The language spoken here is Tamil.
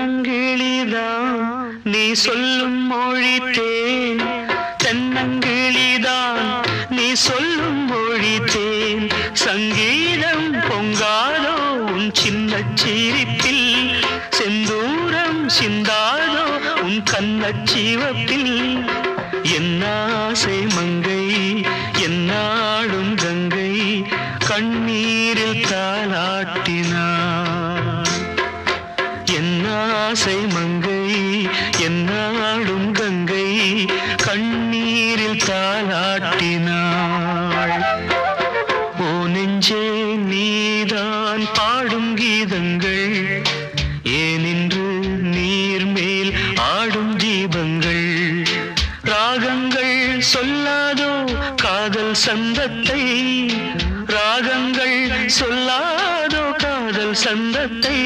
தென்னங்கிளிதான் நீ சொல்லும் மொழி தேன், தென்னங்கிளிதான் நீ சொல்லும் மொழி தேன். சங்கீதம் பொங்காதோ உன் சின்ன சிரிப்பில், செந்தூரம் சிந்தாதோ உன் கண்ணச் சிவப்பில். என்னாசை மங்கை என்னாடும் கங்கை கண்ணீரில் தாலாட்டினார். என்னாசை மங்கை என்னாடும் கங்கை கண்ணீரில் தாலாட்டினாள். ஓ நெஞ்சே நீதான் பாடும் கீதங்கள், ஏனின்று நீர் மேல் ஆடும் தீபங்கள். ராகங்கள் சொல்லாதோ காதல் சந்தத்தை, ராகங்கள் சொல்லாதோ காதல் சந்தத்தை.